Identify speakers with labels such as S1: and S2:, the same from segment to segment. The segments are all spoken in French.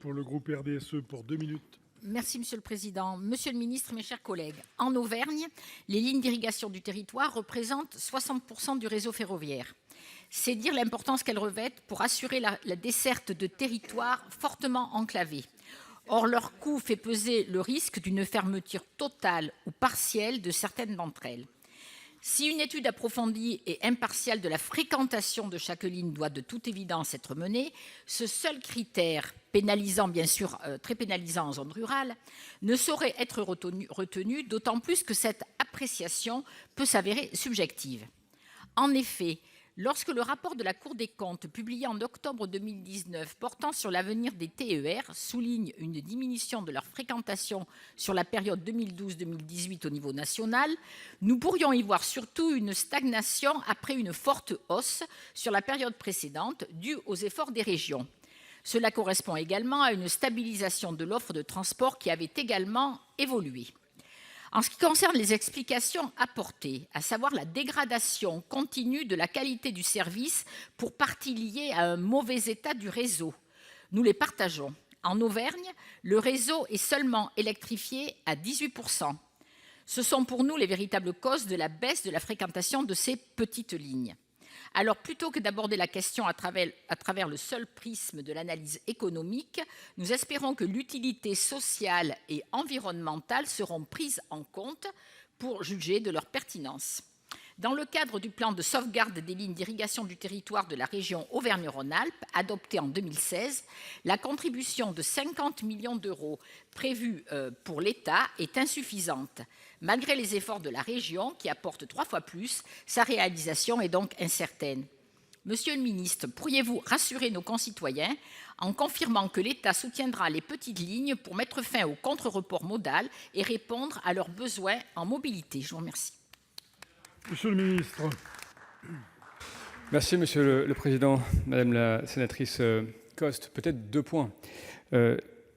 S1: Pour le groupe RDSE, pour 2 minutes.
S2: Merci, Monsieur le Président. Monsieur le ministre, mes chers collègues, en Auvergne, les lignes d'irrigation du territoire représentent 60% du réseau ferroviaire. C'est dire l'importance qu'elles revêtent pour assurer la desserte de territoires fortement enclavés. Or, leur coût fait peser le risque d'une fermeture totale ou partielle de certaines d'entre elles. Si une étude approfondie et impartiale de la fréquentation de chaque ligne doit de toute évidence être menée, ce seul critère, pénalisant bien sûr, très pénalisant en zone rurale, ne saurait être retenu, d'autant plus que cette appréciation peut s'avérer subjective. En effet, lorsque le rapport de la Cour des comptes, publié en octobre 2019, portant sur l'avenir des TER, souligne une diminution de leur fréquentation sur la période 2012-2018 au niveau national, nous pourrions y voir surtout une stagnation après une forte hausse sur la période précédente, due aux efforts des régions. Cela correspond également à une stabilisation de l'offre de transport qui avait également évolué. En ce qui concerne les explications apportées, à savoir la dégradation continue de la qualité du service pour partie liée à un mauvais état du réseau, nous les partageons. En Auvergne, le réseau est seulement électrifié à 18%. Ce sont pour nous les véritables causes de la baisse de la fréquentation de ces petites lignes. Alors, plutôt que d'aborder la question à travers le seul prisme de l'analyse économique, nous espérons que l'utilité sociale et environnementale seront prises en compte pour juger de leur pertinence. Dans le cadre du plan de sauvegarde des lignes d'irrigation du territoire de la région Auvergne-Rhône-Alpes, adopté en 2016, la contribution de 50 millions d'euros prévue pour l'État est insuffisante. Malgré les efforts de la région, qui apporte 3 fois plus, sa réalisation est donc incertaine. Monsieur le ministre, pourriez-vous rassurer nos concitoyens en confirmant que l'État soutiendra les petites lignes pour mettre fin au contre-report modal et répondre à leurs besoins en mobilité? Je vous remercie.
S1: Monsieur le ministre.
S3: Merci, Monsieur le Président. Madame la sénatrice Coste, peut-être 2 points.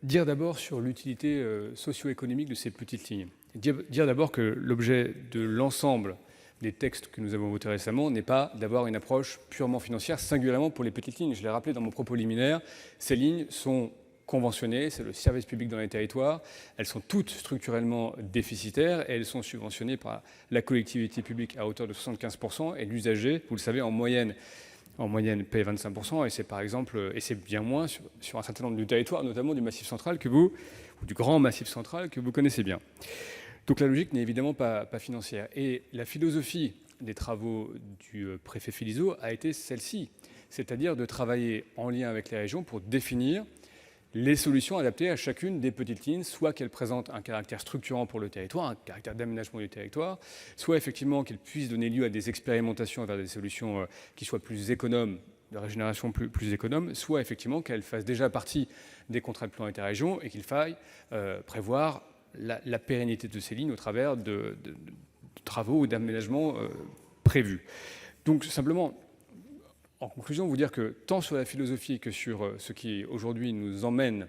S3: Dire d'abord sur l'utilité socio-économique de ces petites lignes. Dire d'abord que l'objet de l'ensemble des textes que nous avons votés récemment n'est pas d'avoir une approche purement financière, singulièrement pour les petites lignes. Je l'ai rappelé dans mon propos liminaire, ces lignes sont conventionnées, c'est le service public dans les territoires, elles sont toutes structurellement déficitaires et elles sont subventionnées par la collectivité publique à hauteur de 75% et l'usager, vous le savez, en moyenne paye 25%, et c'est par exemple, et c'est bien moins sur un certain nombre de territoires, notamment du Massif central ou du grand Massif central que vous connaissez bien. Donc la logique n'est évidemment pas financière. Et la philosophie des travaux du préfet Philizot a été celle-ci, c'est-à-dire de travailler en lien avec les régions pour définir les solutions adaptées à chacune des petites lignes, soit qu'elles présentent un caractère structurant pour le territoire, un caractère d'aménagement du territoire, soit effectivement qu'elles puissent donner lieu à des expérimentations vers des solutions qui soient plus économes, de régénération plus économe, soit effectivement qu'elles fassent déjà partie des contrats de plan interrégion et qu'il faille prévoir la pérennité de ces lignes au travers de travaux ou d'aménagements prévus. Donc simplement, en conclusion, vous dire que tant sur la philosophie que sur ce qui aujourd'hui nous emmène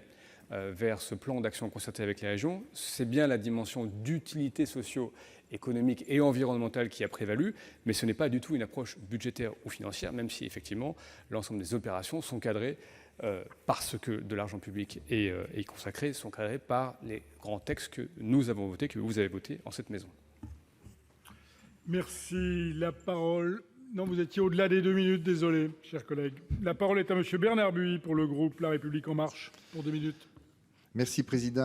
S3: vers ce plan d'action concerté avec les régions, c'est bien la dimension d'utilité socio-économique et environnementale qui a prévalu, mais ce n'est pas du tout une approche budgétaire ou financière, même si effectivement l'ensemble des opérations sont cadrées parce que de l'argent public est consacré, sont cadrées par les grands textes que nous avons votés, que vous avez votés en cette maison.
S1: Merci. La parole... Non, vous étiez au-delà des 2 minutes, désolé, chers collègues. La parole est à monsieur Bernard Buis pour le groupe La République En Marche, pour 2 minutes.
S4: Merci, Président.